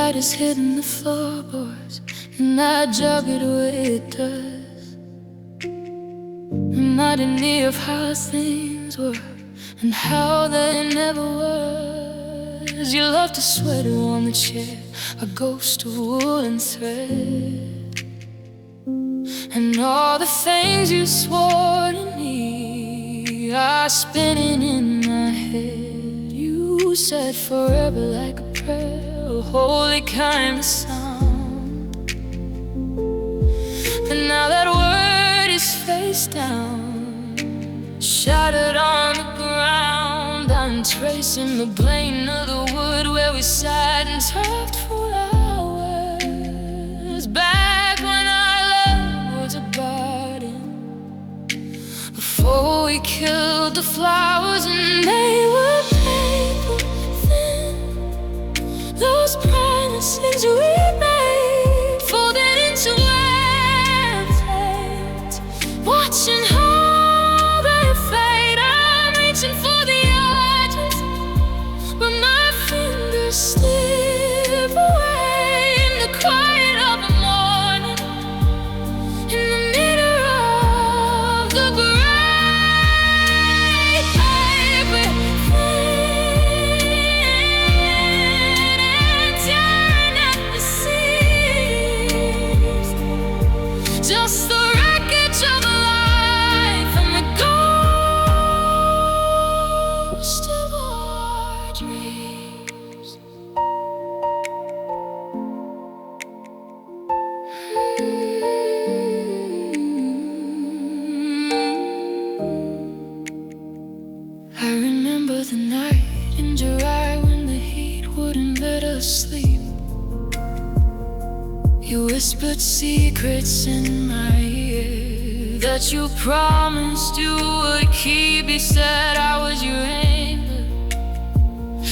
light is hitting the floorboards, and I jug it with dust, reminding me of how things were and how they never was. You left a sweater on the chair, a ghost of woolen thread, and all the things you swore to me are spinning in my head. You said forever like a prayer, a holy kind of sound, but now that word is face down, shattered on the ground. I'm tracing the plane of the wood where we sat and talked for hours. Back when our love was a garden, before we killed the flowers and they were paper thin. Those promises we made folded into empty, watching how they fade. I'm reaching for the edges, but my fingers slip away in the quiet of the morning, in the mirror of the great paper thin, and tearing at the seams. Just the wreckage of a life and the ghost of our dreams. I remember the night in July when the heat wouldn't let us sleep. You whispered secrets in my ear that you promised you would keep. You said I was your angel,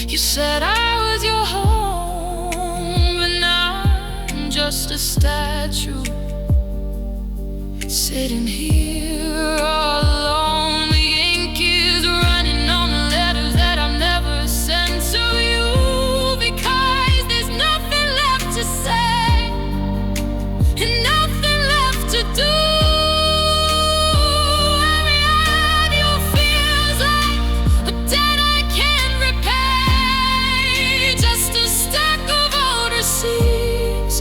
you said I was your home, but now I'm just a statue sitting here all alone. The ink is running on the letters that I've never sent to you, because there's nothing left to say and nothing left to do. Every I you feels like a debt I can't repay, just a stack of old receipts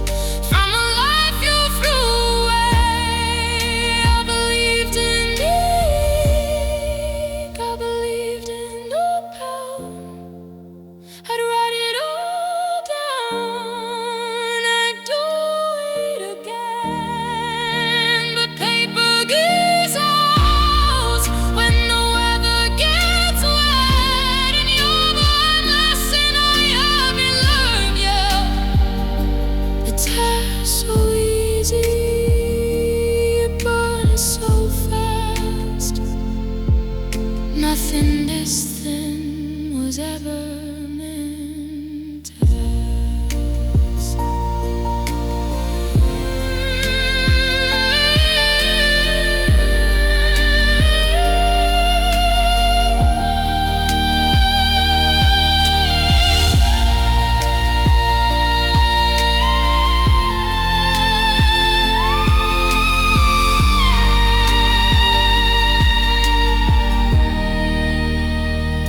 from a life you threw away. I believed in ink, I believed in no power. I'd write it all down, I'd do it again. But paper gives out when the weather gets wet, and you're the one lesson I haven't learned yet. The task so easy, it burns so fast. Nothing this thin was ever meant to last.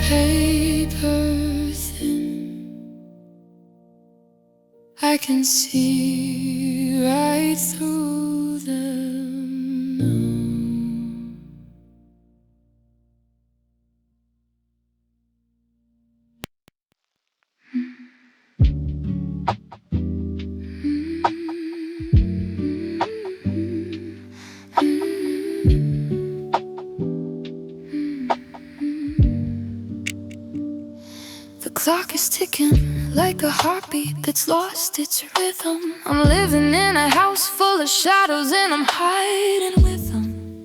Paper thin, I can see right through them now. The clock is ticking like a heartbeat that's lost its rhythm. I'm living in a house full of shadows and I'm hiding with them.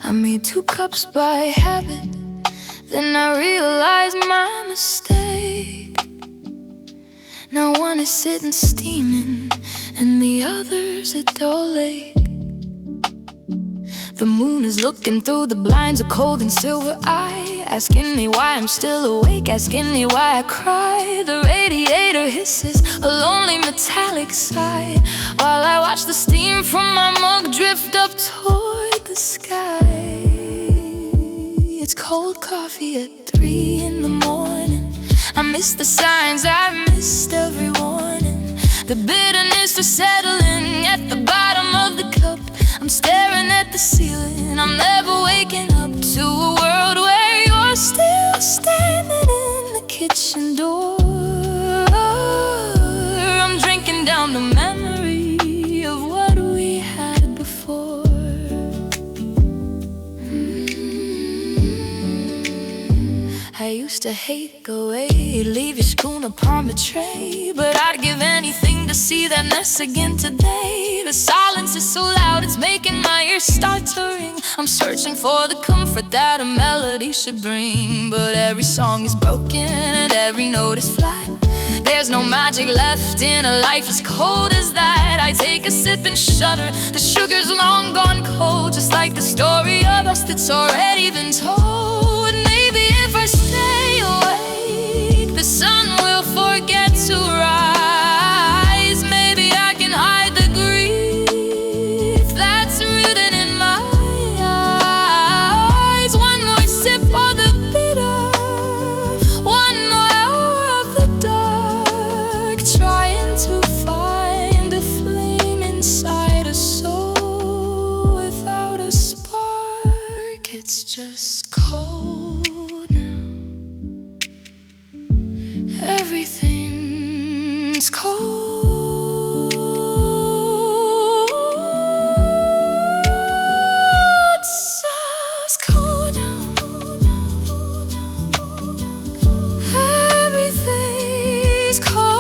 I made 2 cups by habit, then I realized my mistake. Now one is sitting steaming and the other's a dull lake. The moon is looking through the blinds, a cold and silver eye, asking me why I'm still awake, asking me why I cry. The radiator hisses a lonely metallic sigh, while I watch the steam from my mug drift up toward the sky. It's cold coffee at 3 in the morning. I miss the signs, I missed every warning. The bitterness is settling at the bottom of the cup. I'm staring at the ceiling, I'm never waking up to a world where you're still standing in the kitchen door. I'm drinking down the memory of what we had before. I used to hate go away, leave your spoon upon the tray, but I'd give anything to see that mess again today. The silence is so loud, it's making my ears start to ring. I'm searching for the comfort that a melody should bring, but every song is broken and every note is flat. There's no magic left in a life as cold as that. I take a sip and shudder, the sugar's long gone cold, just like the story of us that's already been told. Maybe if I stay awake, the sun will forget to rise. Maybe I can hide the grief that's written in my eyes. One more sip of the bitter, one more hour of the dark, trying to find a flame inside a soul without a spark. It's just cold now. Everything's cold. It's just cold now. Everything's cold.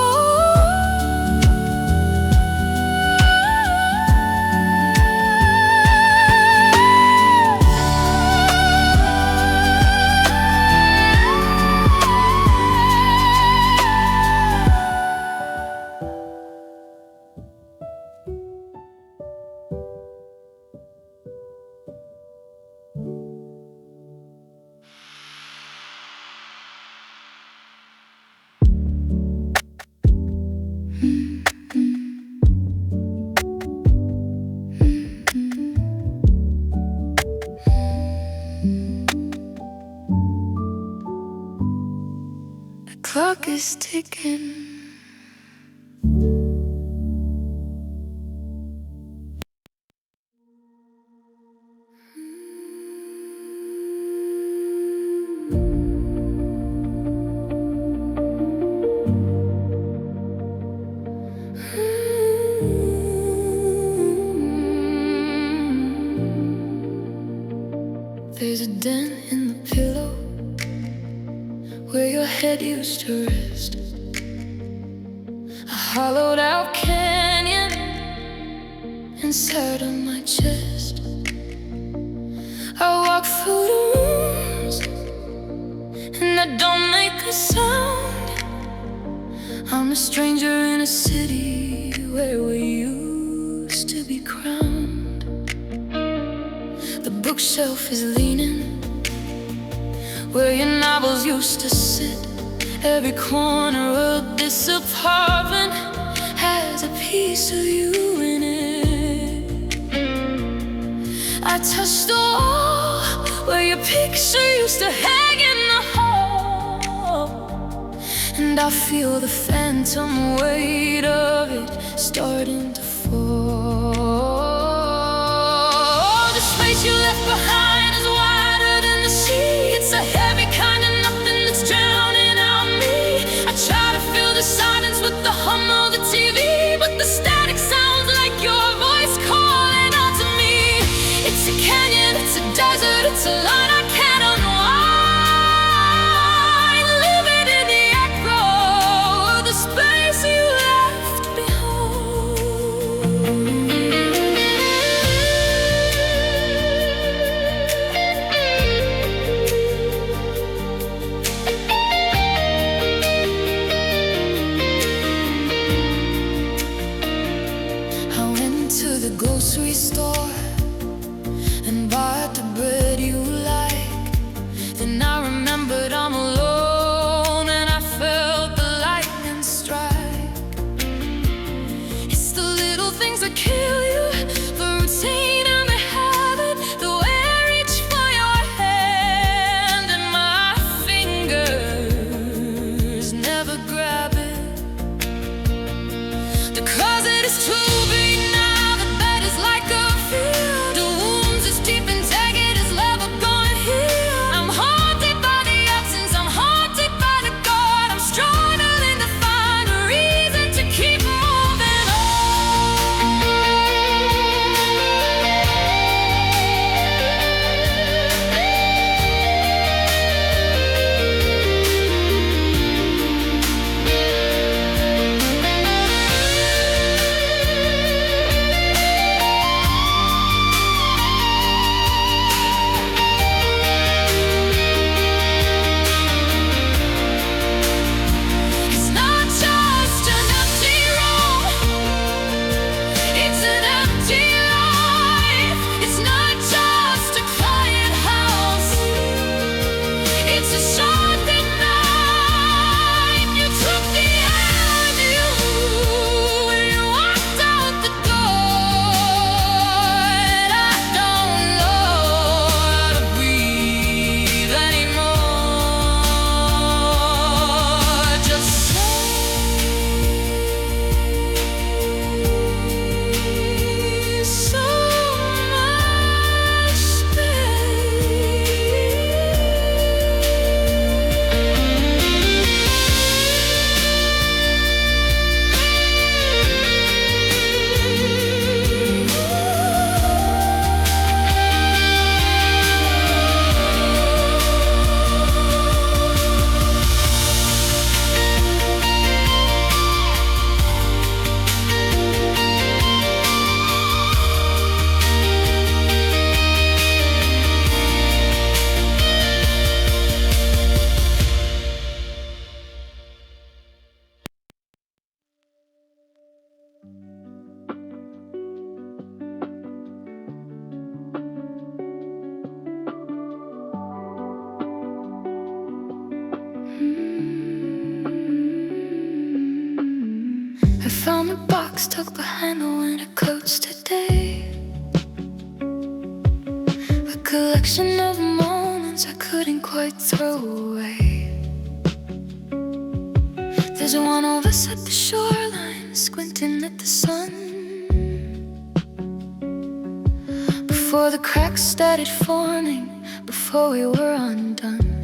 The clock is ticking. There's a dent in the pillow where your head used to rest, a hollowed out canyon inside of my chest. I walk through the rooms and I don't make a sound. I'm a stranger in a city where we used to be crowned. The bookshelf is leaning where your novels used to sit. Every corner of this apartment has a piece of you in it. I touch the wall where your picture used to hang in the hall, and I feel the phantom weight of it starting to fall. The space you left behind is wider than the sea. It's a heavy kind of nothing that's drowning out me. I try to fill the silence with the hum of the TV, but the static sounds like your voice calling out to me. It's a canyon, it's a desert, it's a line I can't unwind. Living in the echo of the space you left behind. grocery store and box tucked behind the winter coats today. A collection of moments I couldn't quite throw away. There's one of us at the shoreline, squinting at the sun, before the cracks started forming, before we were undone.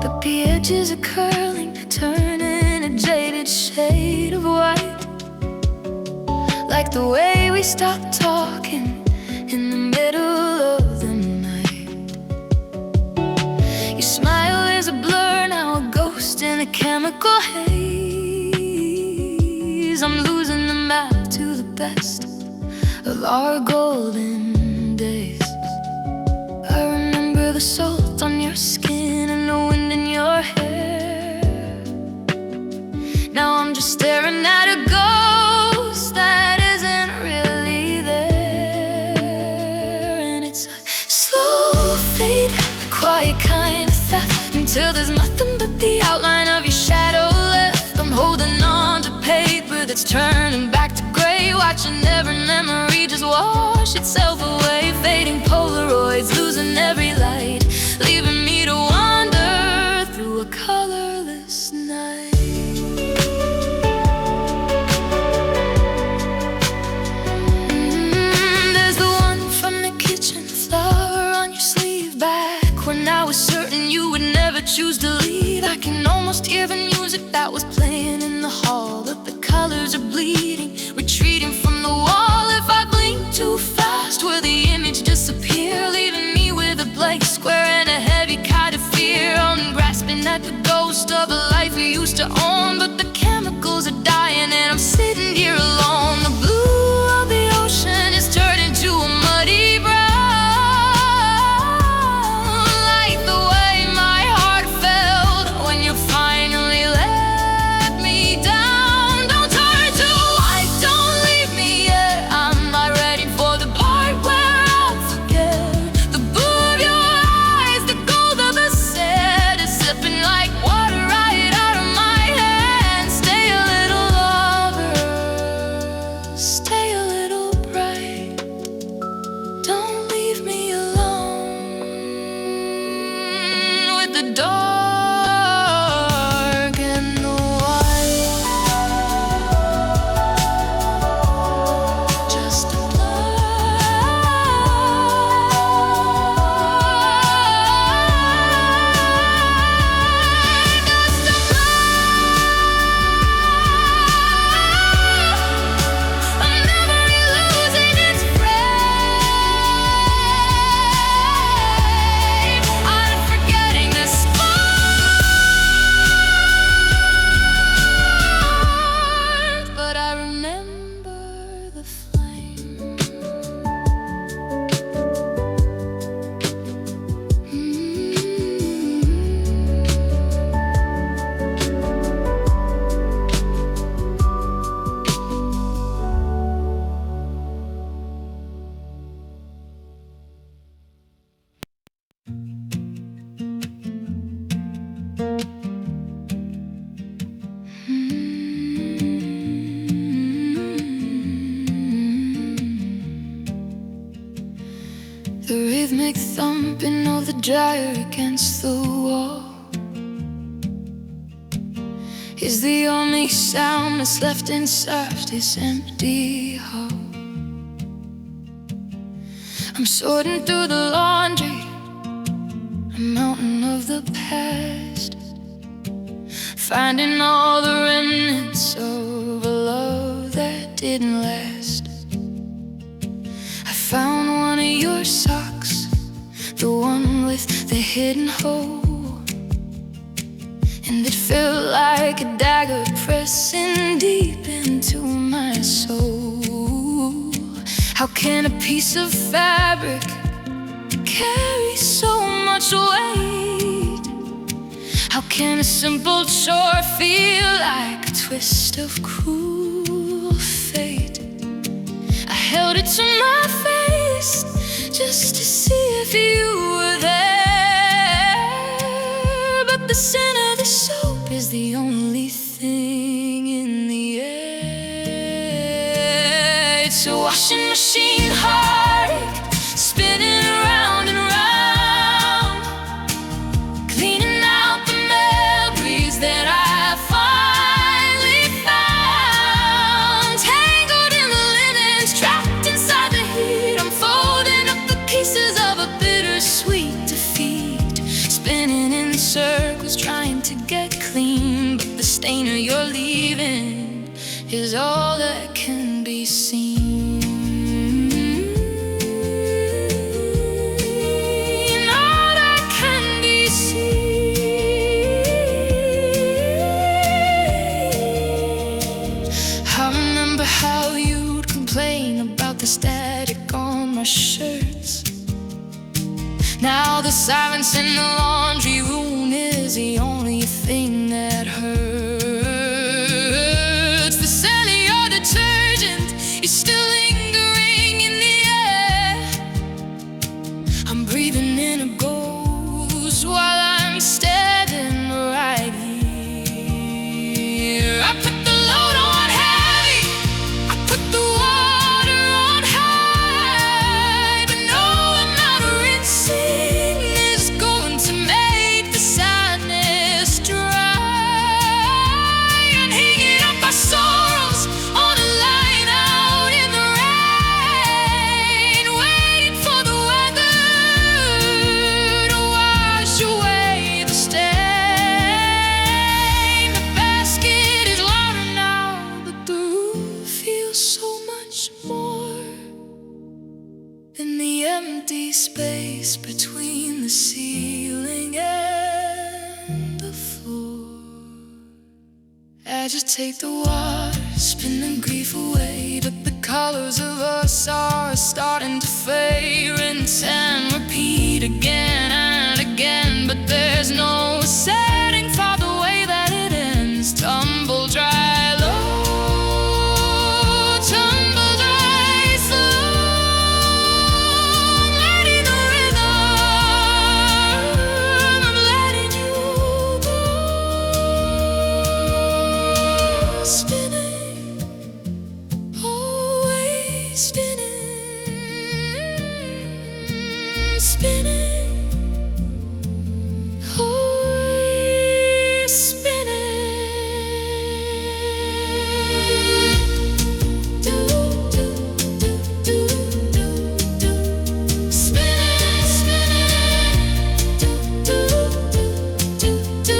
But the edges are curling, turning a jaded shade of white, like the way we stopped talking in the middle of the night. Your smile is a blur now, a ghost in a chemical haze. I'm losing the map to the best of our golden days. I remember the salt on your skin and the wind in your hair. Now I'm just staring at a ghost that isn't really there. And it's a slow fade, a quiet kind of theft, until there's nothing but the outline of your shadow left. I'm holding on to paper that's turning back to gray, watching every memory just wash itself away. Fading Polaroids, losing every light, leaving me to wander through a colorless night. There's the one from the kitchen, flower on your sleeve, back when I was certain you would never choose to leave. I can almost hear the music that was playing in the hall, but the colors are bleeding, retreating from the wall. If I blink too fast, will the image disappear, leaving me with a blank square and a heavy kind of fear? I'm grasping at the ghost of a life we used to own, but the chemicals are dying and I'm sitting here alone. The blue of the ocean is turning to a muddy brown, like the way my heart felt when you finally let me down. Don't turn to white, don't leave me yet. I'm not ready for the part where I'll forget. The blue of your eyes, the gold of the set is slipping like water right out of my hand. Stay a little longer, stay a little bright. Don't leave me alone with the dark and the white. Just a a memory losing its frame. I'm forgetting the spark, but I remember the flame. The rhythmic thumping of the dryer against the wall is the only sound that's left inside this empty hall. I'm sorting through the laundry, a mountain of the past, finding all the remnants of a love that didn't last. I found one of your socks, the one with the hidden hole, and it felt like a dagger pressing deep into my soul. How can a piece of fabric carry so much weight? How can a simple chore feel like a twist of cruel fate? I held it to my face just to see if you were there, but the scent of the soap is the only thing in the is all that can be seen. All that can be seen. I remember how you'd complain about the static on my shirts. Now the silence in the laundry room is the only thing that hurts. The scent of your detergent is still lingering in the air. I'm breathing in a ghost while I'm standing right here. I put the load on heavy, I put the water on high, but no amount of rinsing is going to make the sadness dry. And hanging up our sorrows on a line out in the rain, waiting for the weather to wash away the stain. The basket is louder now, but the room feels so much more than the empty space between the ceiling and the floor. Agitate the water, spin the grief away, but the colors of us are starting to fade. Rinse and repeat again and again, but there's no setting for the way that it ends. Tumble dry low, tumble dry slow, letting the rhythm of letting you go. Spinning, always spinning, spinning, always spinning. Do, do, do, do, do, do. Spinning, spinning. Do, do, do, do, do.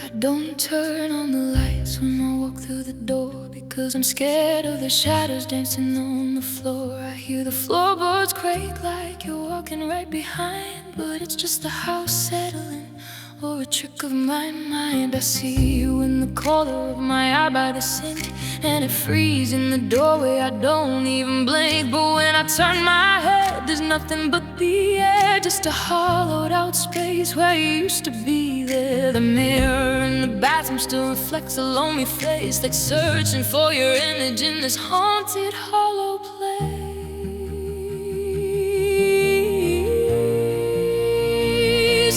I don't turn on the lights when I walk through the door, because I'm scared of the shadows dancing on the floor. I hear the floorboards quake like you're walking right behind, but it's just the house settling or a trick of my mind. I see you in the corner of my eye by the sink, and it freezes in the doorway. I don't even blink, but when I turn my head, there's nothing but the air, just a hollowed out space where you used to be there. The mirror in the bathroom still reflects a lonely face, like searching for your image in this haunted hollow place.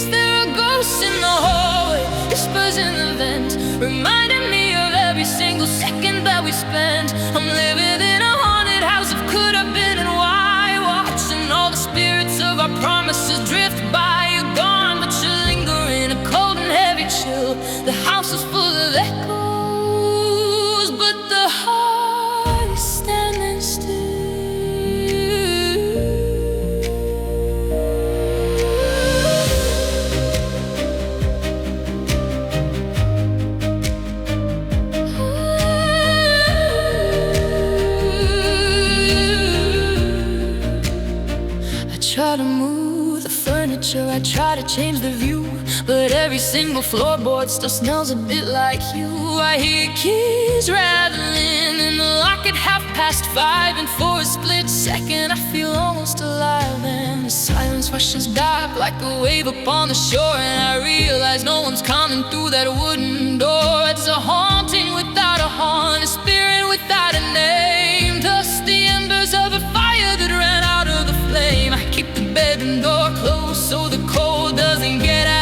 There are ghosts in the hallway, whispers in the vent, reminding me of every single second that we spent. I'm living in a haunted house of could have been and why, watching all the spirits of our promises drift by. You're gone, but you linger in a cold and heavy chill. The house is full of echoes, but the heart is standing still. I try to move the furniture, I try to change the view, but every single floorboard still smells a bit like you. I hear keys rattling in the locket half past 5, and for a split second I feel almost alive. And the silence rushes back like a wave upon the shore, and I realize no one's coming through that wooden door. It's a haunting without a haunt, a spirit without a name, dust the embers of a fire that ran out of the flame. I keep the bedroom door closed so the cold doesn't get out.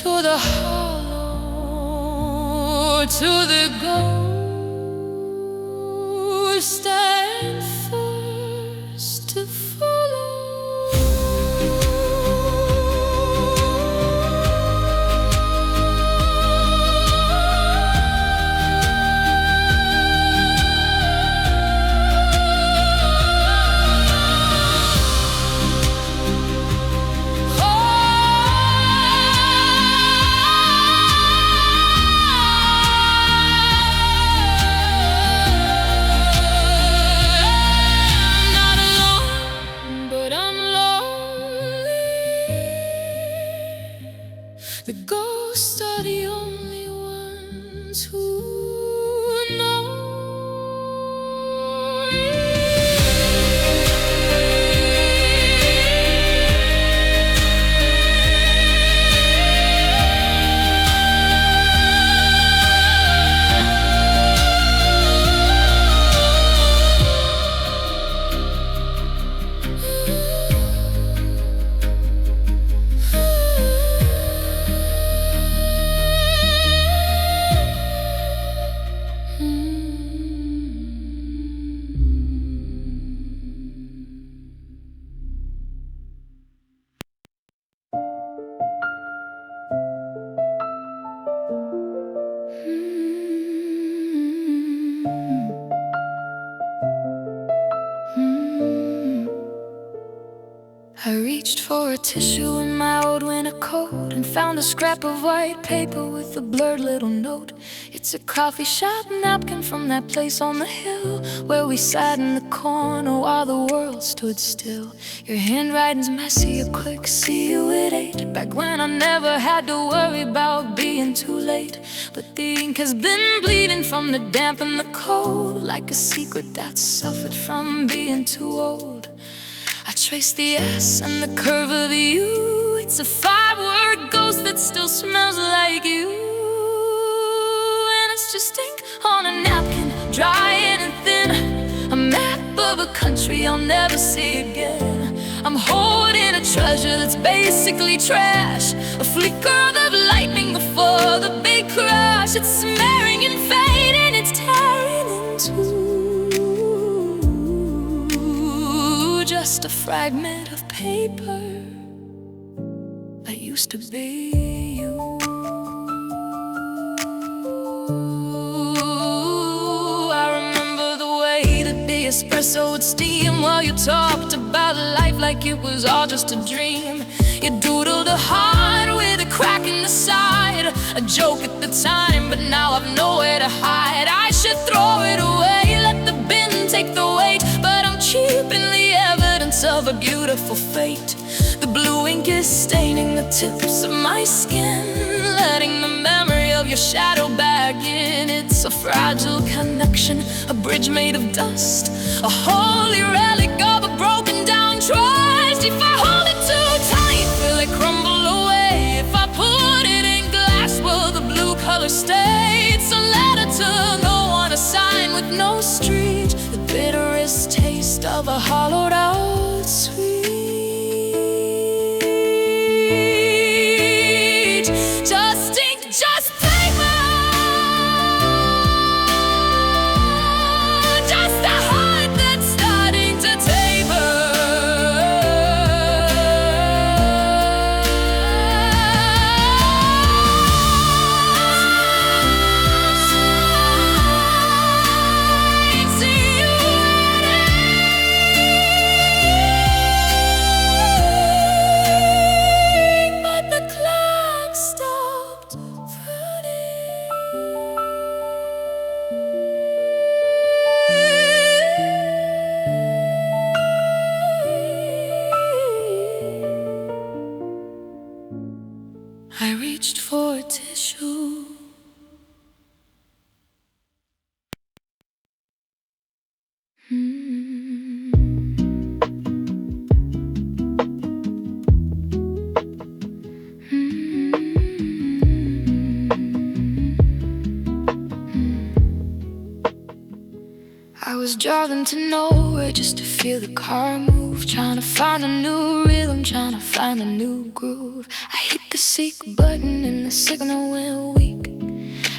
To the hollow, to the ghost and first to follow. The ghosts are the only ones who know. I reached for a tissue in my old winter coat and found a scrap of white paper with a blurred little note. It's a coffee shop napkin from that place on the hill where we sat in the corner while the world stood still. Your handwriting's messy, a quick see you at 8. Back when I never had to worry about being too late. But the ink has been bleeding from the damp and the cold, like a secret that suffered from being too old. I trace the S and the curve of the U. It's a 5-word ghost that still smells like you. And it's just ink on a napkin, dry and thin, a map of a country I'll never see again. I'm holding a treasure that's basically trash, a flicker of lightning before the big crash. It's smearing and fading, it's tearing in two. Just a fragment of paper that used to be you. I remember the way that the espresso would steam while you talked about life like it was all just a dream. You doodled a heart with a crack in the side, a joke at the time, but now I've nowhere to hide. I should throw it away, let the bin take the weight, but I'm keeping the evidence of a beautiful fate. The blue ink is staining the tips of my skin, letting the memory of your shadow back in. It's a fragile connection, a bridge made of dust, a holy relic of a broken down trust. If I hold it too tight, will it crumble away? If I put it in glass, will the blue color stay? It's a letter to no one, a sign with no street, the bitterest taste of a hollowed out sweet. Just ink, just paper, just a heart that's starting to taper. I reached for a tissue. I was driving to nowhere just to feel the car move, trying to find a new rhythm, trying to find a new groove. I hit the seek button and the signal went weak.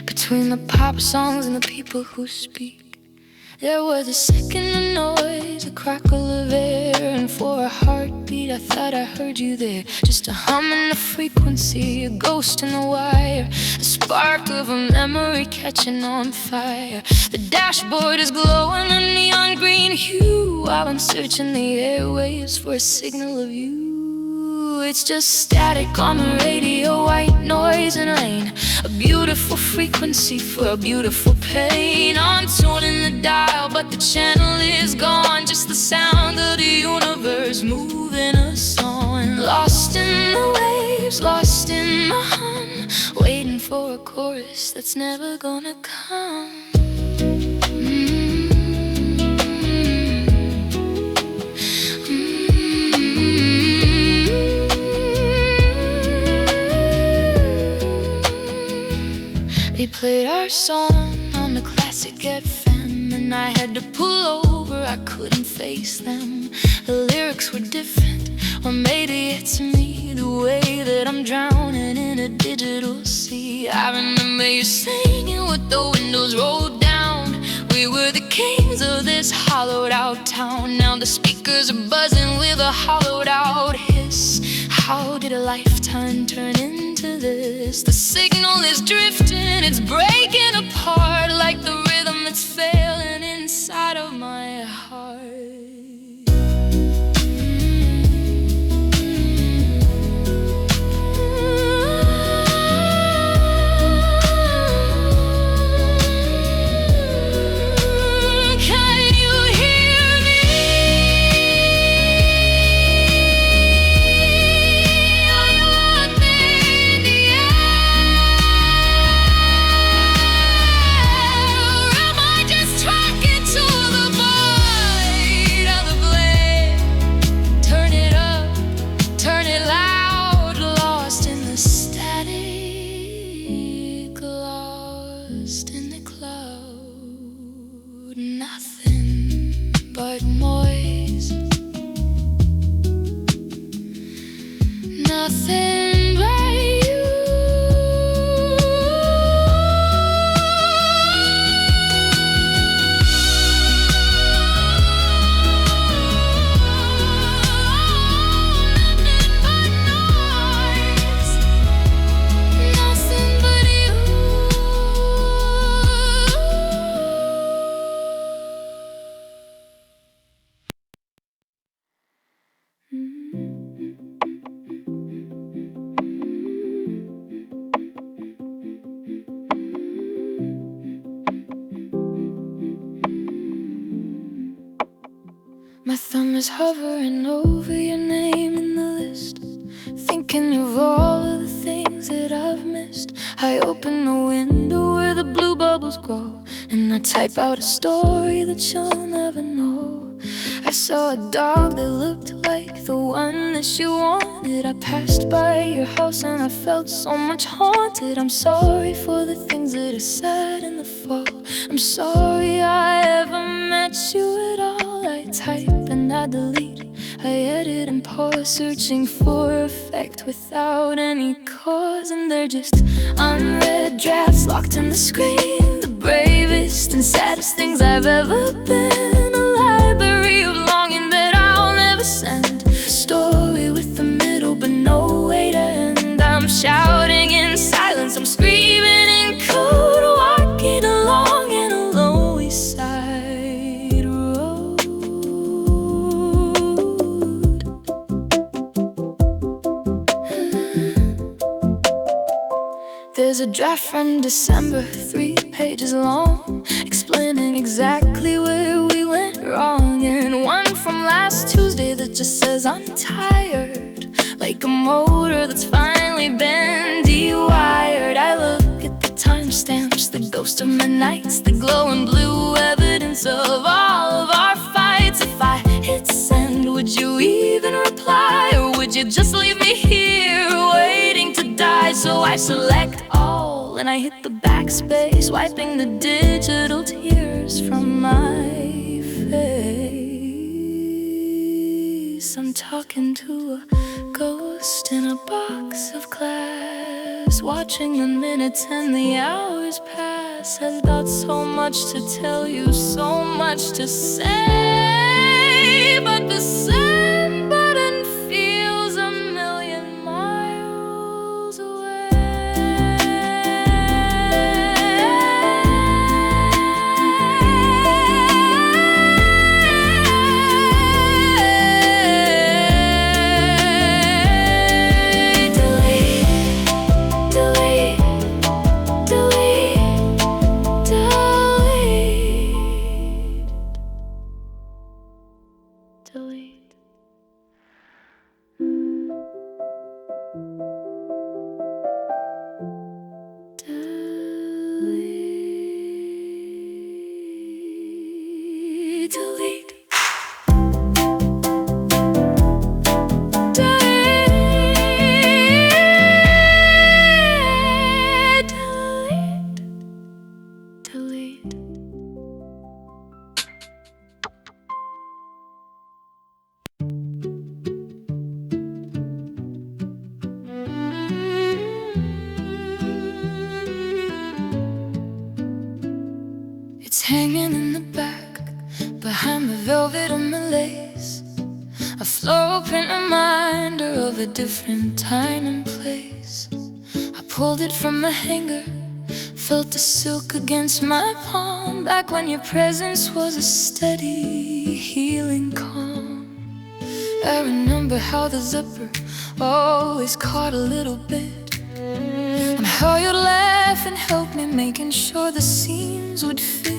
Between the pop songs and the people who speak, there was a second of noise, a crackle of air, and for a heartbeat I thought I heard you there. Just a hum in the frequency, a ghost in the wire, a spark of a memory catching on fire. The dashboard is glowing a neon green hue. I've been searching the airwaves for a signal of you. It's just static on the radio, white noise and rain, a beautiful frequency for a beautiful pain. I'm tuning the dial, but the channel is gone. Just the sound of the universe moving us on. Lost in the waves, lost in the hum, waiting for a chorus that's never gonna come. They played our song on the classic FM, and I had to pull over, I couldn't face them. The lyrics were different, or maybe it's me, the way that I'm drowning in a digital sea. I remember you singing with the windows rolled down. We were the kings of this hollowed out town. Now the speakers are buzzing with a hollowed out hiss. How did a lifetime turn into this? The signal is drifting, it's breaking apart, like the rhythm that's failing inside of my heart. Nothing but noise, nothing but you. Nothing but you. My thumb is hovering over your name in the list, thinking of all of the things that I've missed. I open the window where the blue bubbles grow, and I type out a story that you'll never know. I saw a dog that looked like the one that you wanted. I passed by your house and I felt so much haunted. I'm sorry for the things that I said in the fall. I'm sorry I ever met you at all. I type and I delete, I edit and pause, searching for effect without any cause. And they're just unread drafts locked in the screen, the bravest and saddest things I've ever been. A library of longing that I'll never send, a story with a middle but no way to end. I'm shouting in silence, I'm screaming in code, walking along in a lonely side road. There's a draft from December, 3 pages long, explaining exactly where we went wrong, and one from last Tuesday that just says I'm tired, like a motor that's finally been dewired. I look at the timestamps, the ghost of my nights, the glowing blue evidence of all of our fights. If I hit send, would you even reply, or would you just leave me here waiting to die? So I select all and I hit the backspace, wiping the digital tears from my face. I'm talking to a ghost in a box of glass, watching the minutes and the hours pass. Has got so much to tell you, so much to say, but the send button feels a million miles away. It's hanging in the back, behind the velvet and the lace, a floral print reminder of a different time and place. I pulled it from the hanger, felt the silk against my palm, back when your presence was a steady, healing calm. I remember how the zipper always caught a little bit, and how you'd laugh and help me, making sure the seams would fit.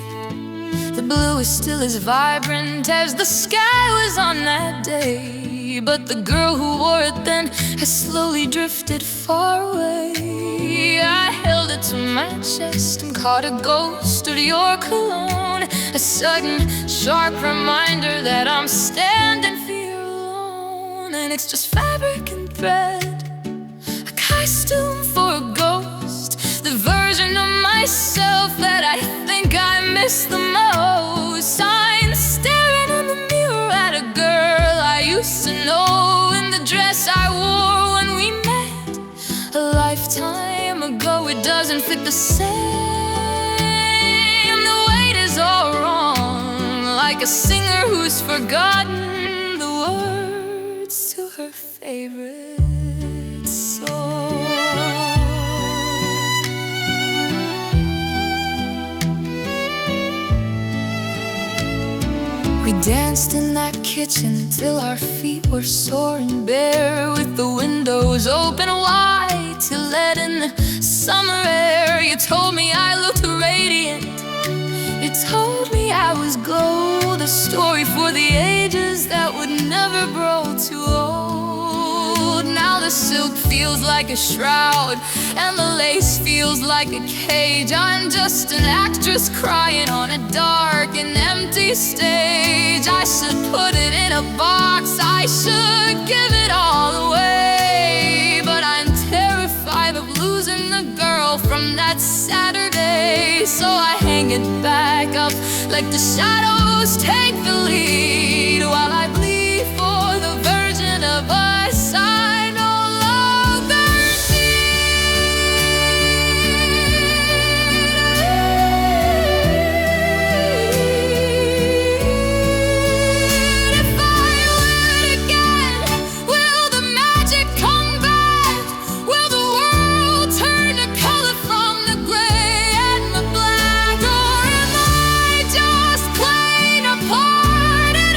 The blue is still as vibrant as the sky was on that day, but the girl who wore it then has slowly drifted far away. I held it to my chest and caught a ghost of your cologne, a sudden sharp reminder that I'm standing here alone. And it's just fabric and thread, a costume for a ghost, the version of myself that I think I miss the most. I'm staring in the mirror at a girl I used to know, in the dress I wore when we met a lifetime ago. It doesn't fit the same, the weight is all wrong, like a singer who's forgotten the words to her favorite song. We danced in that kitchen till our feet were sore and bare, with the windows open wide to let in the summer air. You told me I looked radiant, you told me I was gold, a story for the ages that would never grow too old. Now the silk feels like a shroud, and the lace feels like a cage. I'm just an actress crying on a dark and empty stage. I should put it in a box, I should give it all away, but I'm terrified of losing the girl from that Saturday. So I hang it back up, like the shadows take the lead, while I bleed for the version of us I no longer need. If I win again, will the magic come back? Will the world turn to color from the gray and the black? Or am I just playing a part in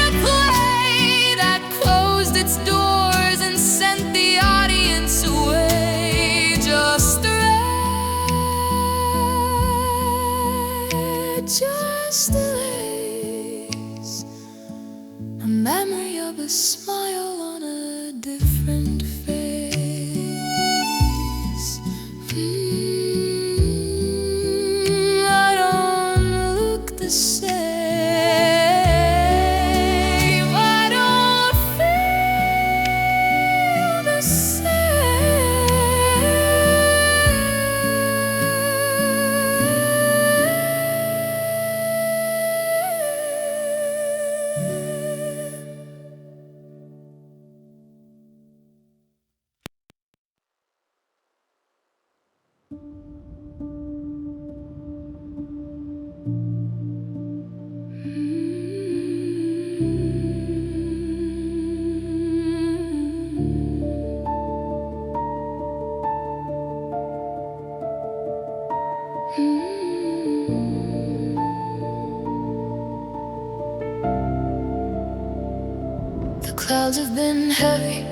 been heavy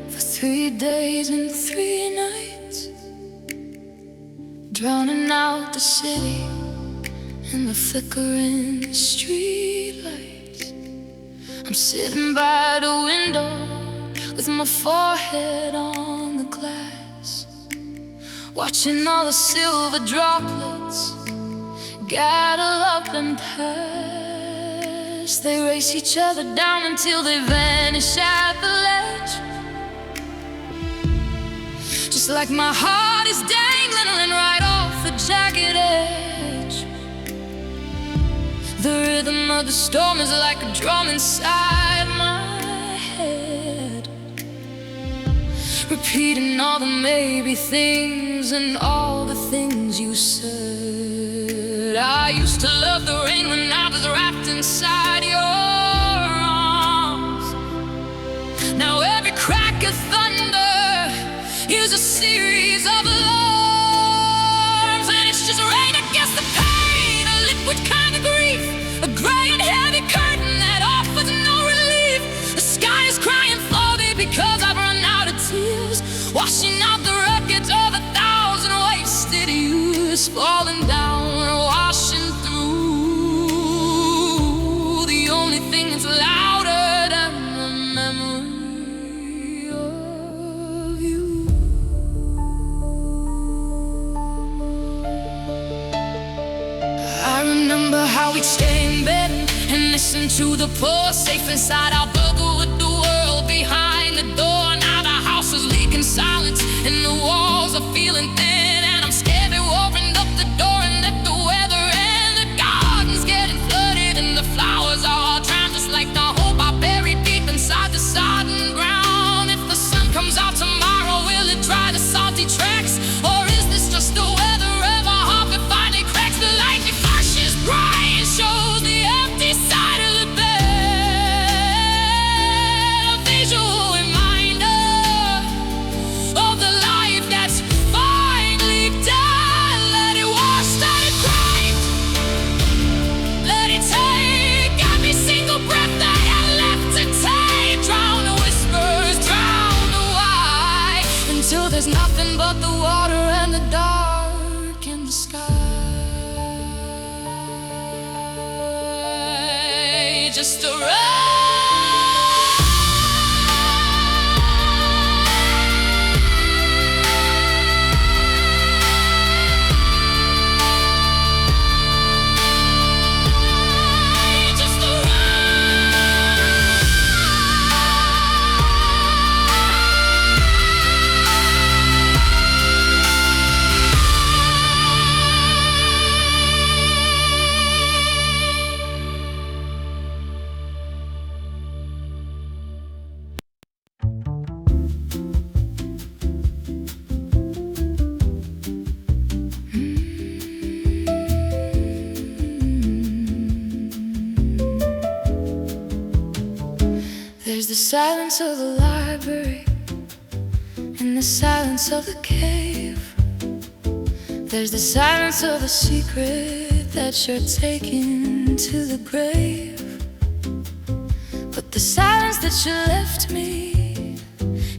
for 3 days and 3 nights, drowning out the city in the flickering street lights. I'm sitting by the window with my forehead on the glass, watching all the silver droplets gather up and pass. They race each other down until they vanish at the ledge, just like my heart is dangling right off the jagged edge. The rhythm of the storm is like a drum inside my head, repeating all the maybe things and all the things you said. I used to love the rain when I was wrapped inside your arms. Now every crack of thunder is a series of alarms, and it's just rain against the pain, a liquid kind of grief, a gray and heavy curtain that offers no relief. The sky is crying for me because I've run out of tears, washing out the wreckage of 1,000 wasted years, falling down, washing through. The only thing that's louder than the memory of you. I remember how we'd stay in bed and listen to the pour, safe inside our bubble with the world behind the door. Now the house is leaking silence and the walls are feeling thin, and I'm scared to open up the door and let the weather in. The garden's getting flooded and the flowers are all drowned, just like the hope I buried deep inside the sodden ground. If the sun comes out tomorrow, will it dry the salty tracks, or is this just the weather of our heart that finally cracks? The light it flashes bright and shows the empty side of the bed, a visual reminder of the life that's finally done. Let it wash, let it cry, let it take every single breath that I left to take. Drown the whispers, drown the why, until there's nothing but the water and the dark in the sky. Just a ride. Just a There's the silence of the library and the silence of the cave. There's the silence of a secret that you're taking to the grave. But the silence that you left me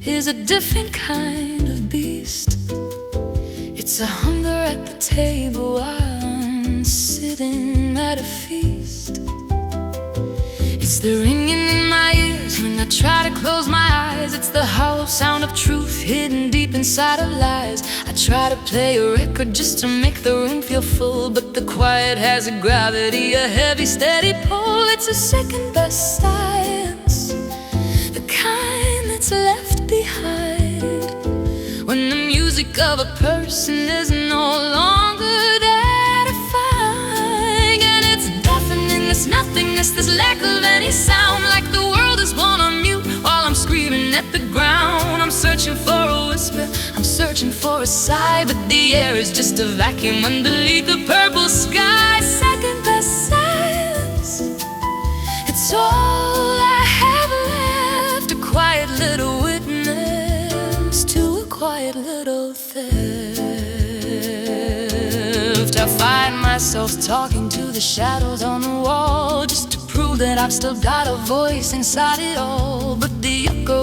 is a different kind of beast. It's a hunger at the table while I'm sitting at a feast. It's the ringing in my ears when I try to close my eyes. It's the hollow sound of truth hidden deep inside of lies. I try to play a record just to make the room feel full, but the quiet has a gravity, a heavy steady pull. It's a second best science, the kind that's left behind when the music of a person is no longer edifying. And it's deafening, this nothingness, this lack of any sound, like the world is gone on mute while I'm screaming at the ground. I'm searching for a whisper, I'm searching for a sigh, but the air is just a vacuum underneath the purple sky. Second best silence, it's all I have left, a quiet little witness to a quiet little theft. I find myself talking to the shadows on the wall, just to prove that I've still got a voice inside it all. But the echo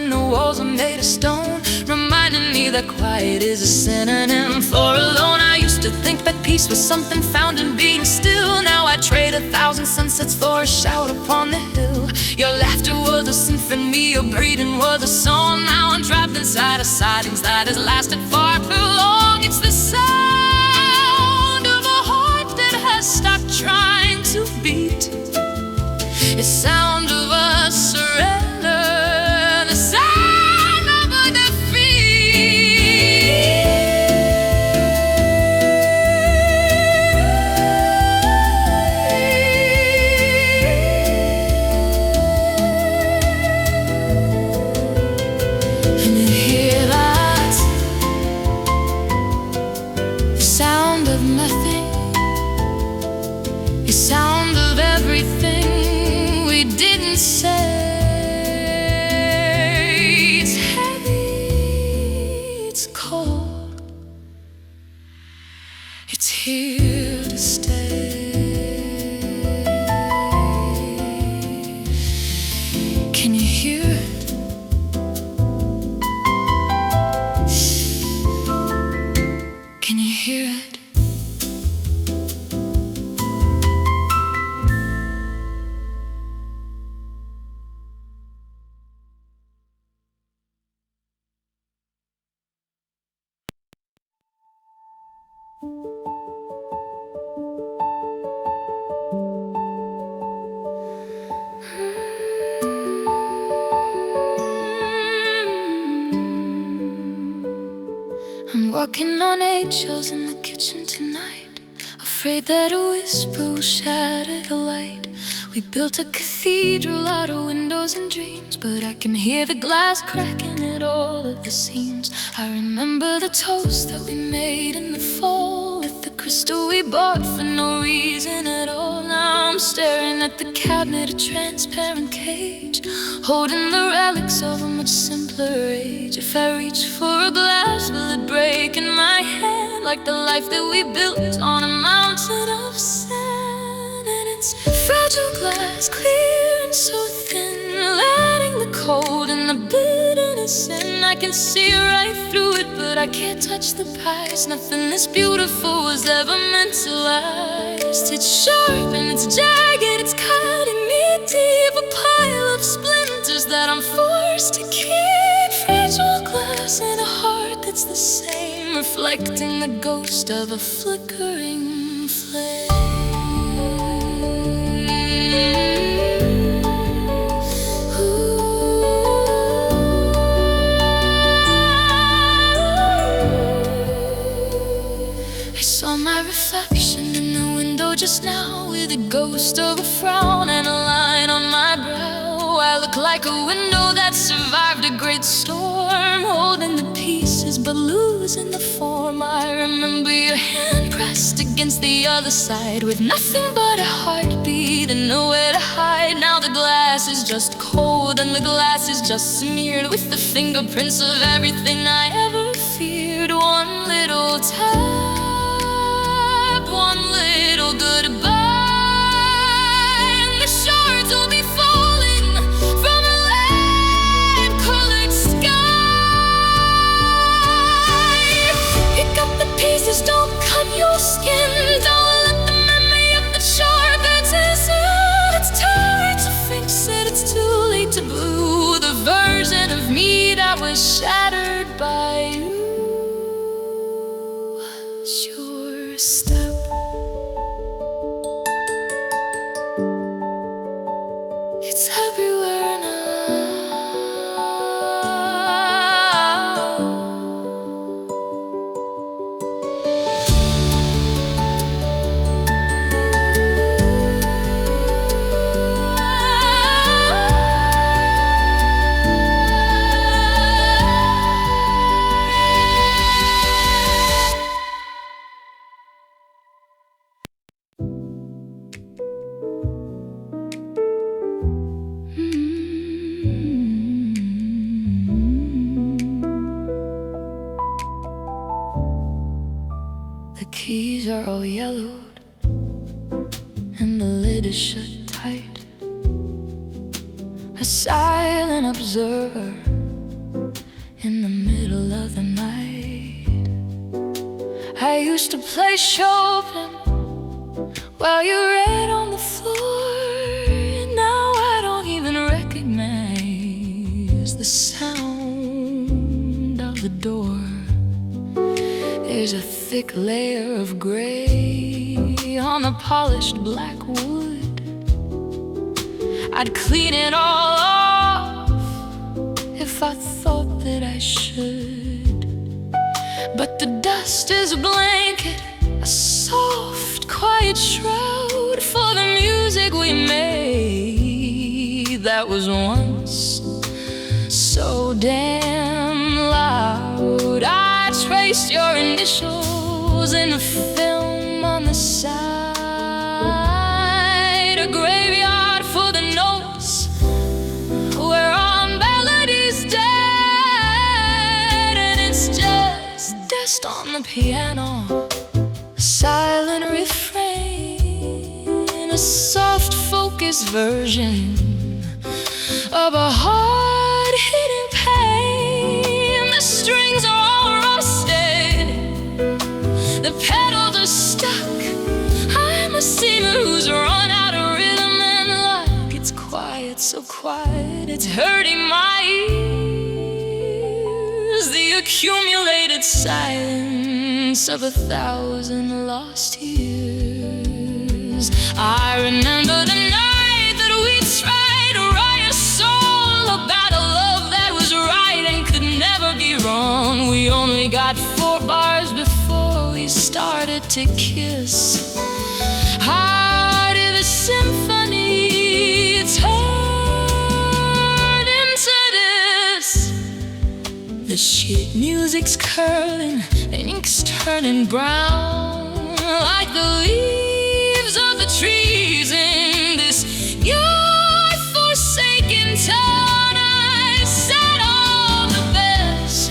and the walls are made of stone, reminding me that quiet is a synonym for alone. I used to think that peace was something found in being still. Now I trade 1,000 sunsets for a shout upon the hill. Your laughter was a symphony, your breathing was a song. Now I'm trapped inside a silence that has lasted far too long. It's the sound of a heart that has stopped trying to beat. It's sound of a surrender, the sound of a And you hear that sound of nothing, the sound of everything we didn't say. It's heavy, it's cold, it's here to stay. Can you hear it? Can you hear it? I'm walking on eggshells in the kitchen tonight, afraid that a whisper will shatter the light. We built a cathedral out of windows and dreams, but I can hear the glass cracking at all of the seams. I remember the toast that we made in the fall, with the crystal we bought for no reason at all. Now I'm staring at the cabinet, a transparent cage, holding the relics of a much simpler age. If I reach for a glass, will it break in my hand, like the life that we built on a mountain of sand? And it's fragile glass, clear and so thin, letting the cold and the bitterness in. I can see right through it, but I can't touch the past. Nothing this beautiful was ever meant to last. It's sharp and it's jagged, it's cutting me deep, a pile of splinters that I'm forced to keep. Fragile glass and a heart that's the same, reflecting the ghost of a flickering flame. I saw my reflection in the window just now, with a ghost of a frown and a line on my brow. I look like a window that survived a great storm, holding the pieces but losing the form. I remember your hand pressed against the other side, with nothing but a heartbeat and nowhere to hide. Now the glass is just cold and the glass is just smeared with the fingerprints of everything I ever feared. One little tap, one little goodbye, and the shards will be falling from a lead-colored sky. Pick up the pieces, don't cut your skin, don't let the memory of the charred verses in. It's too late to fix it, it's too late to blue the version of me that was shattered by you. Your step, it's everywhere now. The keys are all yellowed and the lid is shut tight. A silent observer in the middle of the night. I used to play Chopin while you read on the floor. Now I don't even recognize the sound of the door. There's a thick layer of gray on the polished black wood. I'd clean it all off if I thought that I should. But the dust is a blanket, a soft, quiet shroud for the music we made that was once so damn loud. I traced your initials in a film on the side, a graveyard for the notes where our melody's dead, and it's just dust on the piano, a silent refrain, a soft focus version of a hard-hitting pain. The strings are all rusted, the pedals are stuck. I'm a singer who's run out of rhythm, and like it's quiet, so quiet, it's hurting my ears. The accumulated silence of 1,000 lost years. I remember the night that we tried to write a song about a love that was right and could never be wrong. We only got 4 bars before we started to kiss. How did the symphony turn into this? The sheet music's curling, the ink's turning brown, like the leaves of the trees in this God-forsaken town. I sat on the bench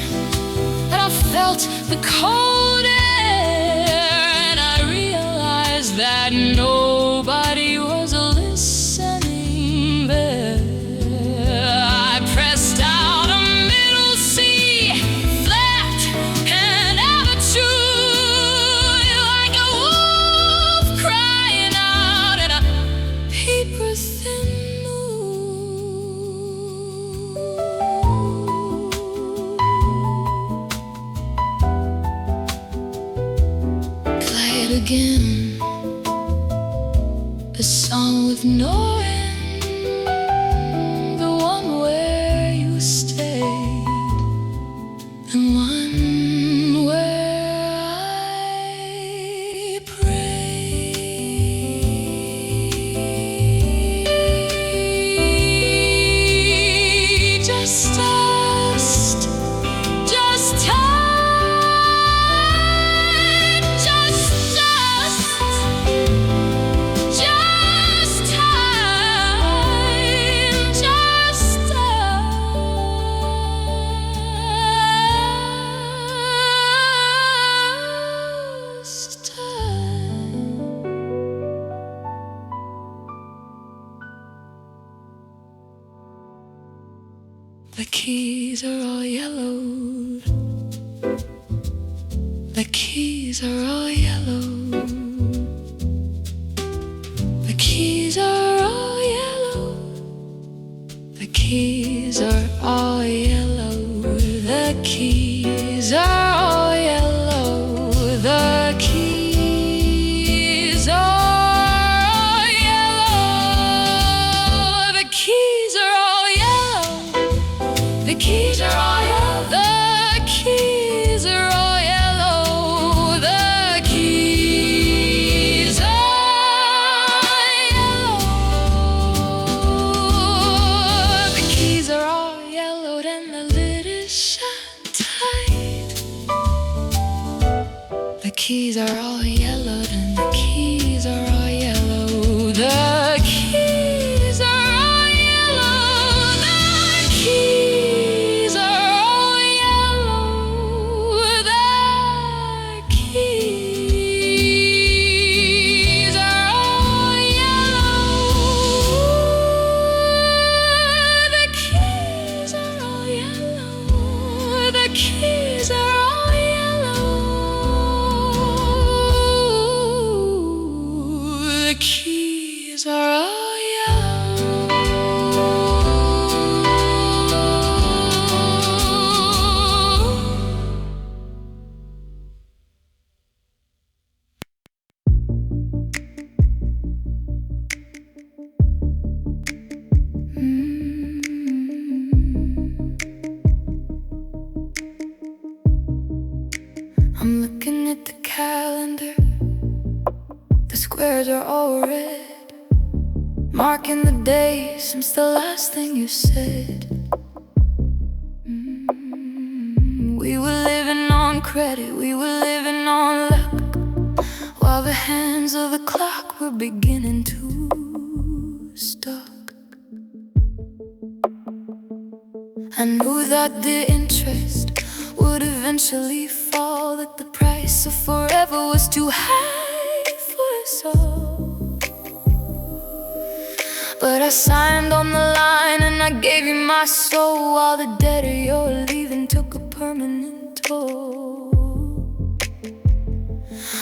and I felt the cold air, and I realized that nobody was listening there. I pressed out a middle C flat and out a tune, like a wolf crying out in a paper thin mood. Play it again, a song with no end, the one where you stayed, the one where I prayed. Just dust, just time, just dust. Just time, just time. The keys are all yellowed. The keys are all yellowed. The keys are all yellow. The keys are all yellow. The keys are all yellow. The keys are all yellow. The keys are all yellow. The keys are all yellow. The keys are all yellow. The keys are yellow. The keys are all yellowed and the lid is shut tight. The keys are all yellowed and the keys are all yellow. The keys are all yellow. The keys are all yellow. The keys are all yellow. The keys are all yellow. keys are all yellow. The keys are all I'm looking at the calendar. The squares are all red, marking the days since the last thing you said. We were living on credit, we were living on luck, while the hands of the clock were beginning to stuck. I knew that the interest would eventually fall, that the price of forever was too high for us all. But I signed on the line and I gave you my soul, while the debt of your leaving took a permanent toll.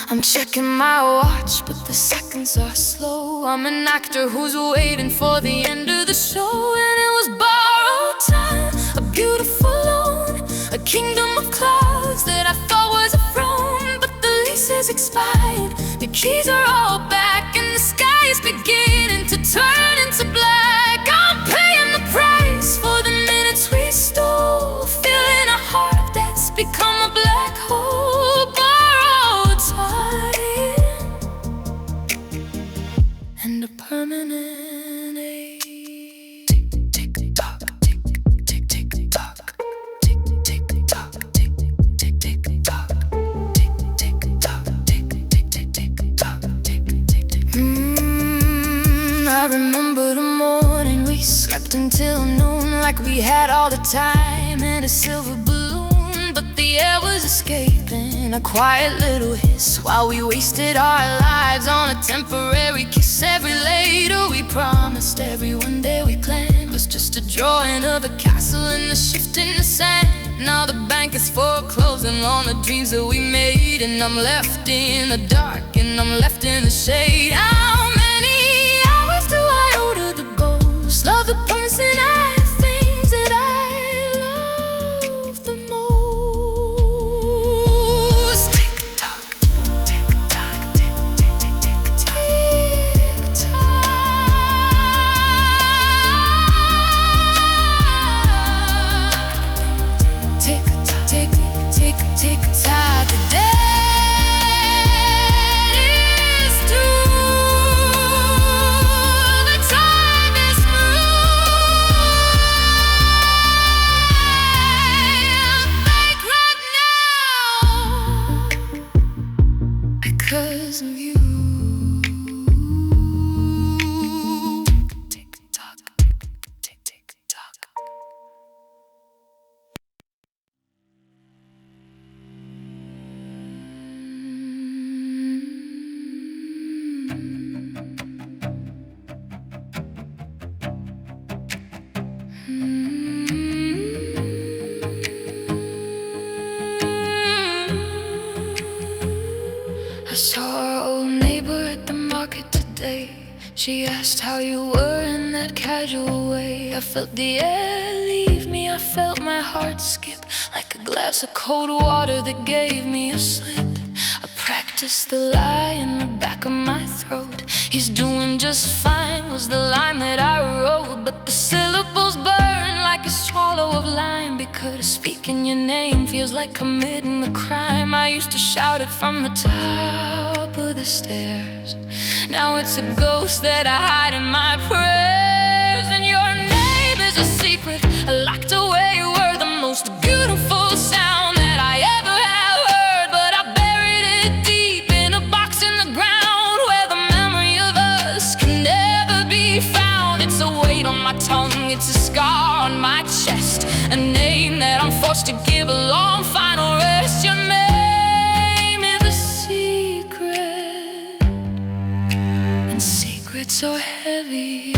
I'm checking my watch, but the seconds are slow. I'm an actor who's waiting for the end of the show, and it was borrowed time, a beautiful loan, a kingdom of clouds that I thought was a throne. But the lease is expired, the keys are all back, and the sky is beginning to turn into black. I'm paying the price for the minutes we stole, filling a heart that's become a black hole. Borrowed time and a permanent age. I remember the morning we slept until noon, like we had all the time and a silver balloon. But the air was escaping, a quiet little hiss, while we wasted our lives on a temporary kiss. Every later we promised, every one day we planned, was just a drawing of a castle in the shift in the sand. Now the bank is foreclosing on the dreams that we made, and I'm left in the dark and I'm left in the shade. How many hours do I owe to the ghost? Love the person I think that I love the most. Tick tock, tick tock, tick tick tick tick tick tock. Tick tock, tick tick tick tock. The debt is due. The time is through. Bankrupt now because of you. Tick tock, tick tick tock. I saw our old neighbor at the market today. She asked how you were in that casual way. I felt the air leave me, I felt my heart skip, like a glass of cold water that gave me a slip. I practiced the lie in the back of my throat. He's doing just fine was the line that I wrote, but the syllables burn like a swallow of lime, because speaking your name feels like committing a crime. I used to shout it from the top of the stairs. Now it's a ghost that I hide in my prayers. And your name is a secret locked away, were the most beautiful sound that I ever have heard. But I buried it deep in a box in the ground, where the memory of us can never be found. It's a weight on my tongue, it's a scar on my chest, a name that I'm forced to give a long final rest. Your name is a secret, and secrets are heavy.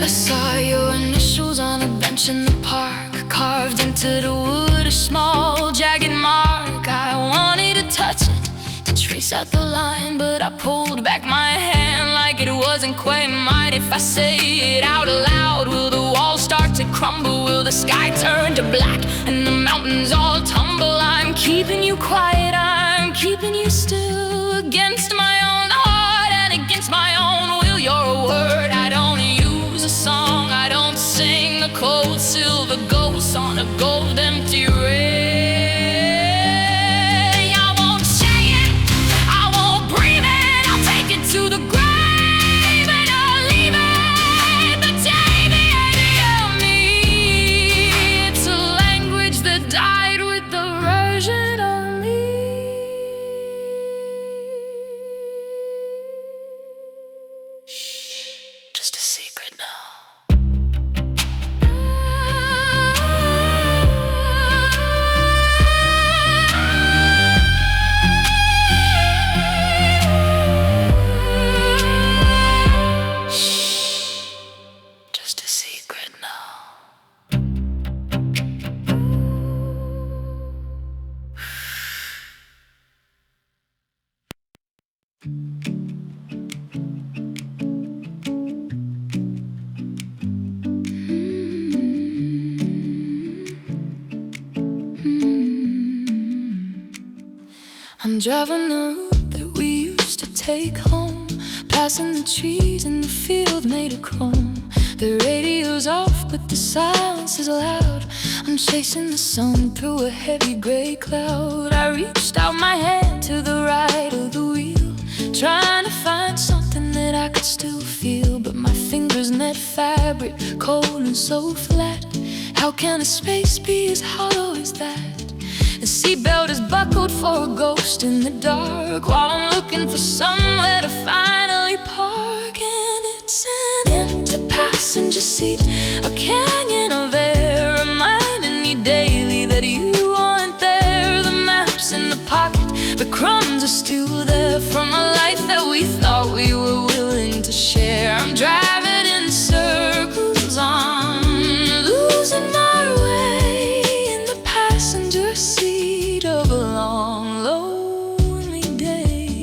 I saw your initials on a bench in the park, carved into the wood, a small jagged mark. I wanted to touch it, to trace out the line, but I pulled back my hand like it wasn't quite mine. If I say it out loud, will the walls start to crumble? Will the sky turn to black and the mountains all tumble? I'm keeping you quiet, I'm keeping you still, against my own heart and against my own will. You're a word, I don't use a song, I don't sing the cold silver ghosts on a gold empty ring. To the grave and I'll leave it the day the end of me. It's a language that died with the version of me. Shh, just a secret now. I'm driving the route that we used to take home, passing the trees in the field made of chrome. The radio's off but the silence is loud. I'm chasing the sun through a heavy gray cloud. I reached out my hand to the right of the wheel, trying to find something that I could still feel, but my fingers met fabric, cold and so flat. How can a space be as hollow as that? The seatbelt is buckled for a ghost in the dark, while I'm looking for somewhere to finally park. And it's an empty passenger seat, a canyon of air, reminding me daily that you aren't there. The map's in the pocket, the crumbs are still there from a life that we thought we were willing to share. I'm driving in circles, I'm losing my way in the passenger seat of a long, lonely day.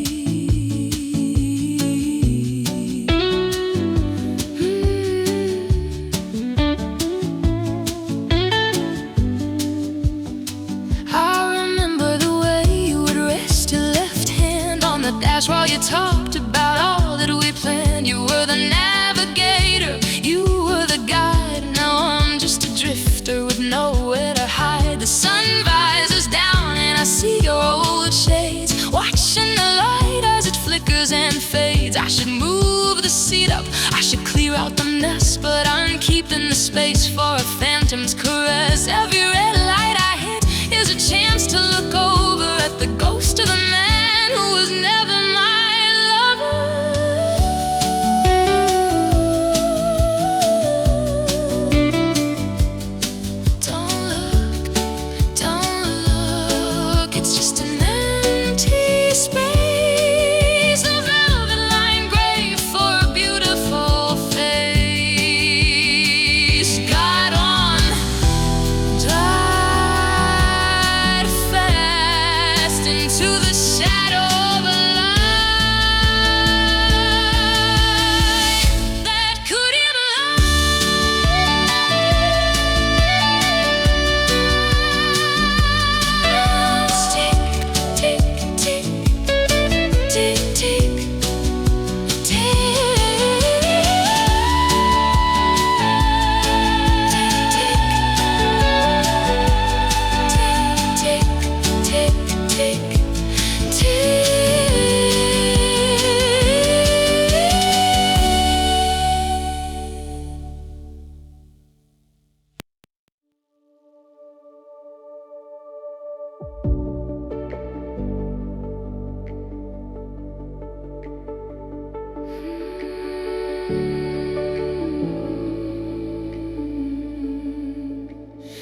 I remember the way you would rest your left hand on the dash while you talked about all that we planned. You were the navigator, you were the guide. Now I'm just a drifter with nowhere to hide. The sun rises down and I see your old shades, watching the light as it flickers and fades. I should move the seat up, I should clear out the mess, but I'm keeping the space for a phantom's caress. Every red light I hit is a chance to look over at the ghost of the man who was never my lover. Don't look, it's just an empty space, a velvet line grave for a beautiful face. Got on, died fast into the shadow of a life that could heal lives. Tick, tick, tick, tick, tick,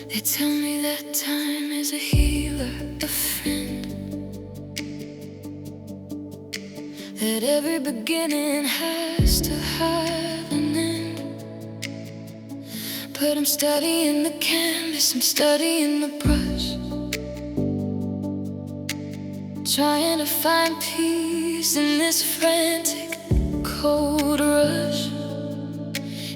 They tell me that time is a healer, a friend, that every beginning has to have an end. But I'm studying the canvas, I'm studying the brush, trying to find peace in this frantic, cold rush.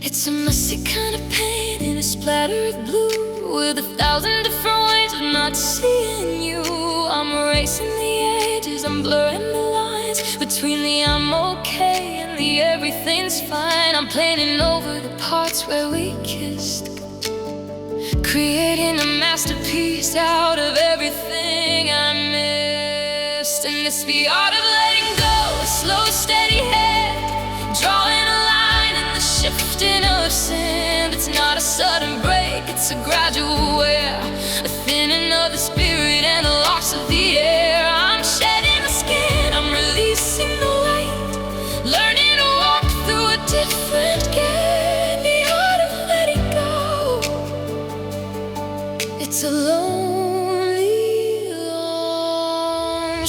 It's a messy kind of pain in a splatter of blue, with 1,000 different ways of not seeing you. I'm erasing the edges, I'm blurring the lines between the I'm okay and the everything's fine. I'm painting over the parts where we kissed, creating a masterpiece out of everything I missed. And it's the art of letting go, a slow steady head, drawing a line in the shifting of sand. It's not a sudden break, it's a gradual wear, a thinning of the spirit and a loss of the air. I'm shedding the skin, I'm releasing the weight, learning to walk through a different gate. The art of letting go, it's a lonely, long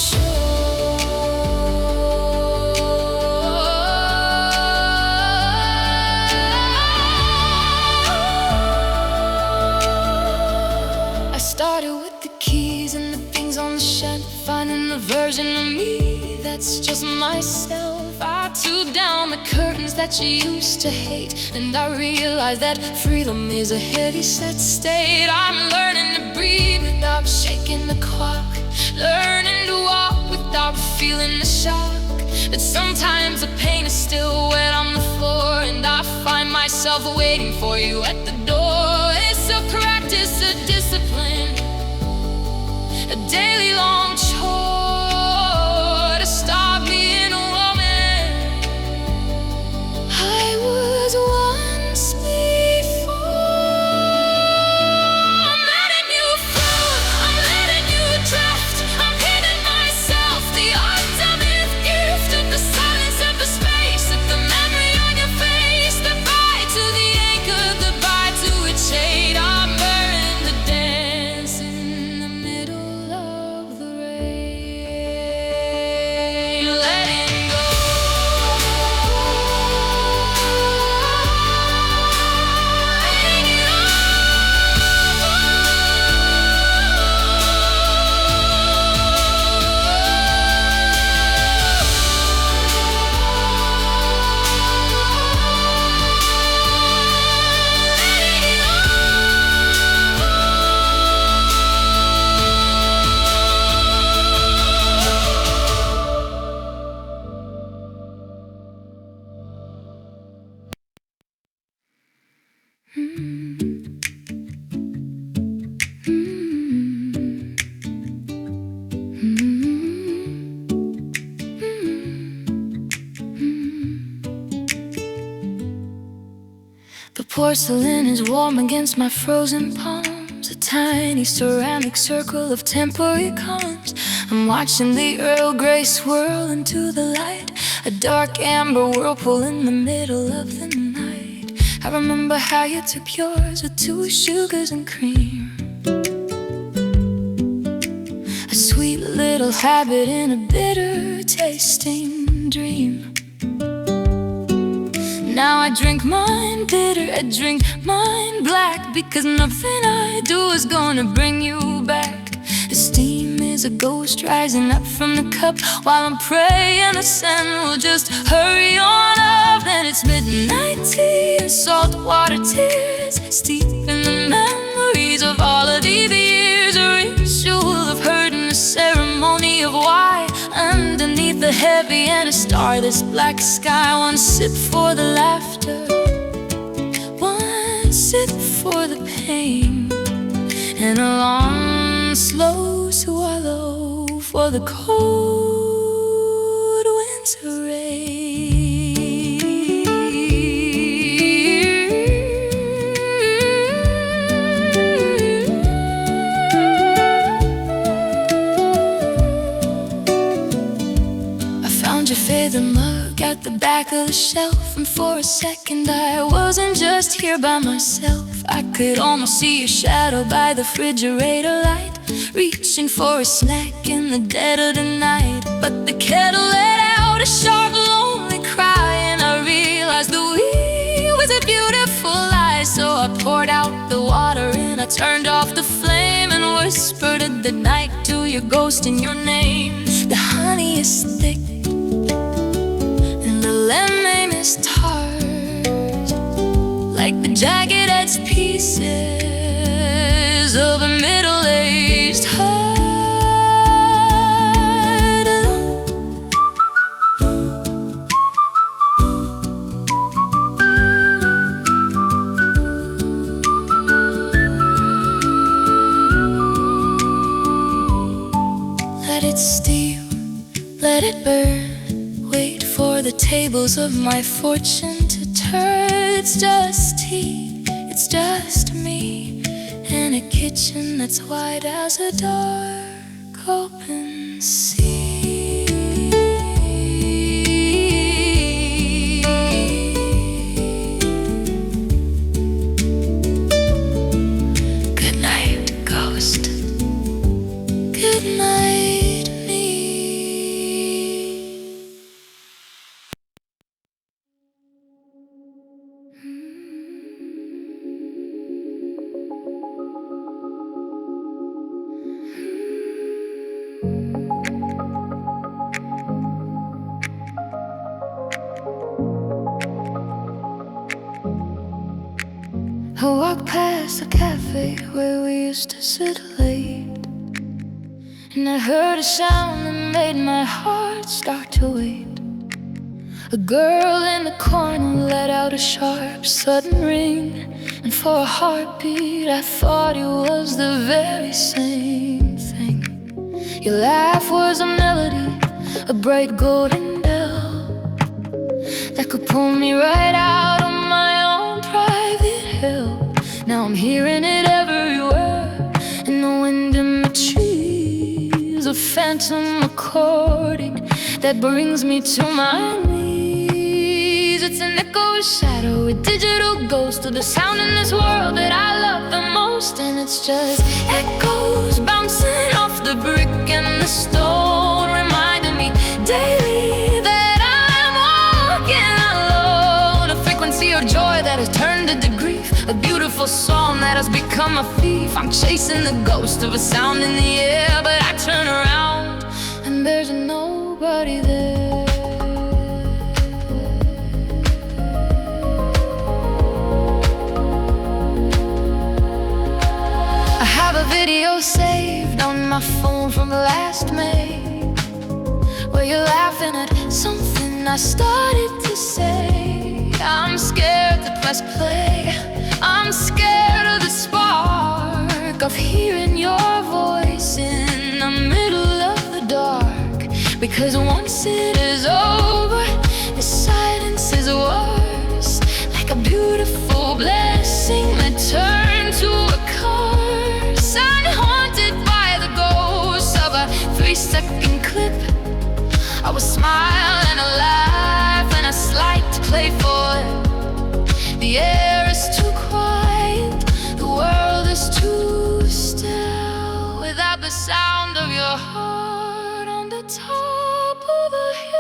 I started with the keys and the things on the shelf, finding the version of me that's just myself. I took down the curtains that you used to hate, and I realized that freedom is a heavy set state. I'm learning to breathe without shaking the clock, learning to walk without feeling the shock. But sometimes the pain is still wet on the floor, and I find myself waiting for you at the door. It's a practice, a discipline, a daily long chore to stop being a woman I was once before. I'm letting you flow, I'm letting you drift, I'm hitting myself, the ultimate gift of the silence of the space, of the memory on your face. Goodbye to the anchor, goodbye to its shade. I'm burning the dance in the middle of the rain, letting go. The porcelain is warm against my frozen palms, a tiny ceramic circle of temporary calms. I'm watching the Earl Grey swirl into the light, a dark amber whirlpool in the middle of the night. I remember how you took yours with 2 sugars and cream, a sweet little habit in a bitter tasting dream. Now I drink mine bitter, I drink mine black, because nothing I do is gonna bring you back. The steam is a ghost rising up from the cup, while I'm praying the sun will just hurry on up. And it's midnight tea and salt water tears, steep in the memories of all of these years. A ritual of hurt and a ceremony of why, underneath the heavy and a starless black sky. One sip for the laughter, one sip for the pain, and a long slow swallow for the cold winter rain. Your favorite mug at the back of the shelf, and for a second I wasn't just here by myself. I could almost see your shadow by the refrigerator light, reaching for a snack in the dead of the night. But the kettle let out a sharp lonely cry, and I realized the wheel was a beautiful lie. So I poured turned off the flame and whispered at the night to your ghost in your name. The honey is thick and the lemon is tart, like the jagged edged pieces of a middle-aged heart. Let it steal, let it burn. Wait for the tables of my fortune to turn. It's just tea, it's just me, in a kitchen that's wide as a dark open sea. Good night, ghost. Good night, me. I walked past the cafe where we used to sit late, and I heard a sound that made my heart start to wait. A girl in the corner let out a sharp, sudden ring, and for a heartbeat I thought it was the very same thing. Your laugh was a melody, a bright golden bell that could pull me right out of my own private hell. Now I'm hearing it everywhere, in the wind in the trees, a phantom recording that brings me to my knees. It's an echo, a shadow, a digital ghost of the sound in this world that I love the most. And it's just echoes bouncing off the brick and the stone, reminding me daily that I'm walking alone. A frequency of joy that has turned into grief, a beautiful song that has become a thief. I'm chasing the ghost of a sound in the air, but I turn around and there's nobody there. I have a video saved on my phone from last May, where you're laughing at something I started to say. I'm scared to press play, I'm scared of the spark of hearing your voice in the middle of the dark. Because once it is over, the silence is worse, like a beautiful blessing that turned to a curse. I'm haunted by the ghost of a 3-second clip. I was smiling, a laugh, and a slight playful. The air is too quiet, the world is too still, without the sound of your heart on the top of a hill.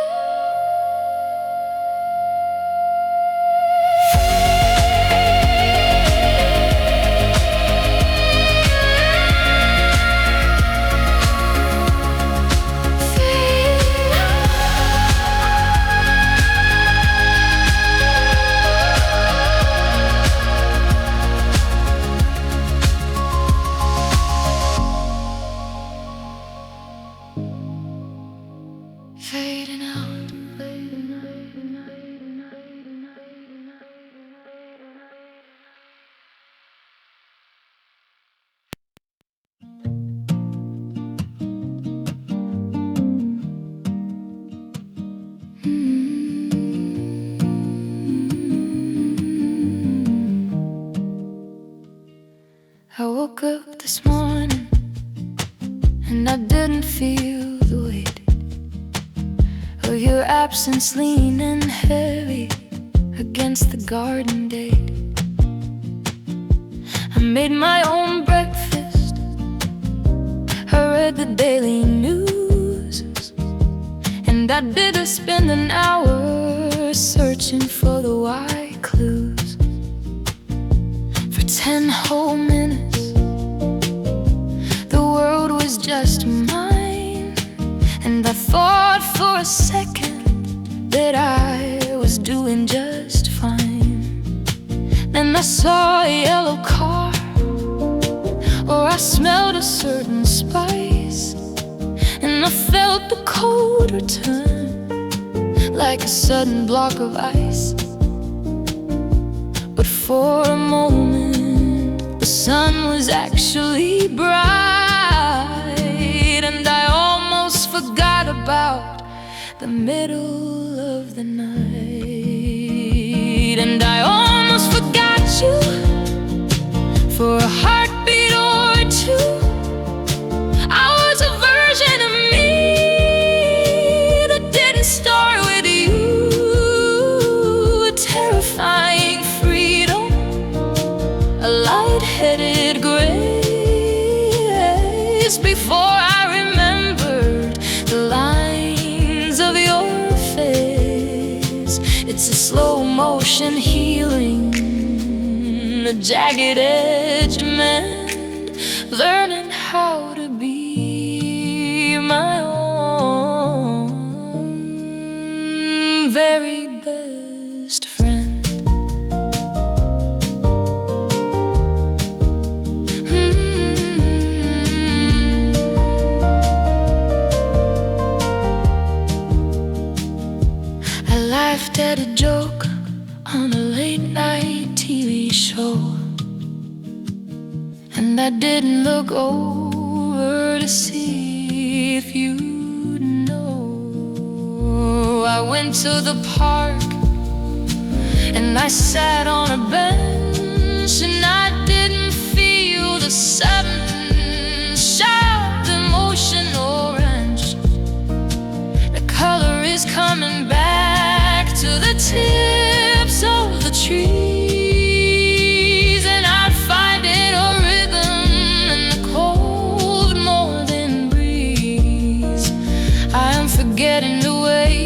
Fading out. I woke up this morning and I didn't feel the weight of your absence leaning heavy against the garden gate. I made my own breakfast, I read the daily news, and I did spend an hour searching for the why clues. For 10 whole minutes was just mine. And I thought for a second that I was doing just fine. Then I saw a yellow car, or I smelled a certain spice, and I felt the cold return like a sudden block of ice. But for a moment the sun was actually bright, and I almost forgot about the middle of the night. And I almost forgot you for a heartbeat or two. I was a version of me that didn't start with you. A terrifying freedom, a light-headed grace, before I remembered the lines of your face. It's a slow-motion healing, a jagged-edged mend, learning how to be my own very best friend. I laughed at a joke on a late-night TV show, and I didn't look over to see if you'd know. I went to the park and I sat on a bench, and I didn't feel the sudden sharp emotional wrench. The color is coming back to the tips of the trees, and I find it a rhythm in the cold morning breeze. I am forgetting the way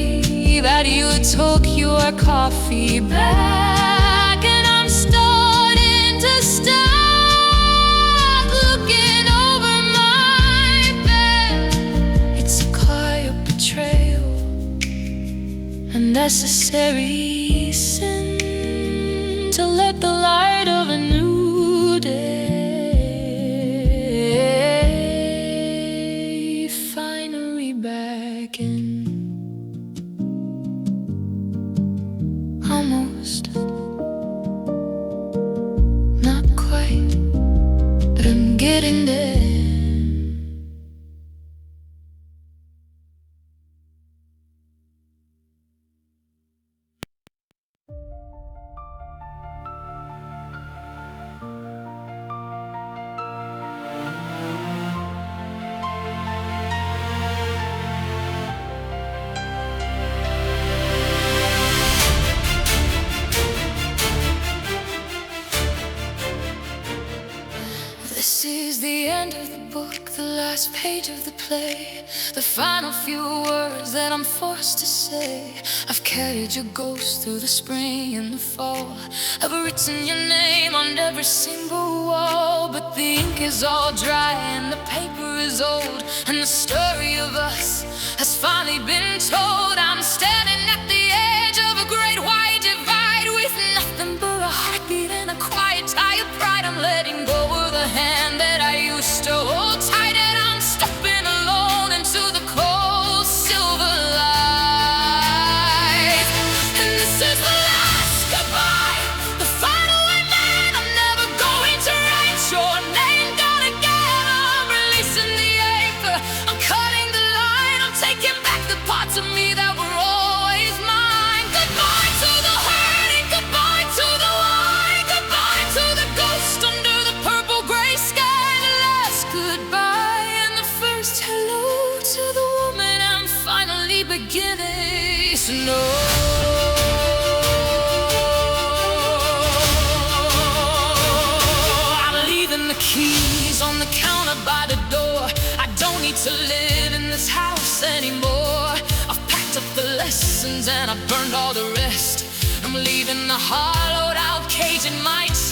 that you took your coffee back, and I'm starting to stop looking over my bed. It's a quiet betrayal, a necessary sin, to let the light of a new day finally back in. Almost, not quite, but I'm getting there. This is the end of the book, the last page of the play, the final few words that I'm forced to say. I've carried your ghost through the spring and the fall. I've written your name on every single wall, but the ink is all dry and the paper is old, and the story of us has finally been told. I'm standing at the edge of a great white divide, with nothing but a heartbeat and a quiet tired pride. I'm letting go of the hand that I used to hold tight, and I'm stepping alone into the cold silver light. And this is the last goodbye, the final one, man. I'm never going to write your name down again. I'm releasing the anchor, I'm cutting the line, I'm taking back the parts of me that were always mine. Goodbye to the hurting, goodbye to the lying, goodbye to the ghost under the purple gray sky. The last goodbye and the first hello to the woman I'm finally beginning to know. I'm leaving the keys on the counter by the door. I don't need to live in this house anymore. I've packed up the lessons and I burned all the rest. I'm leaving the hollowed out cage in my chest.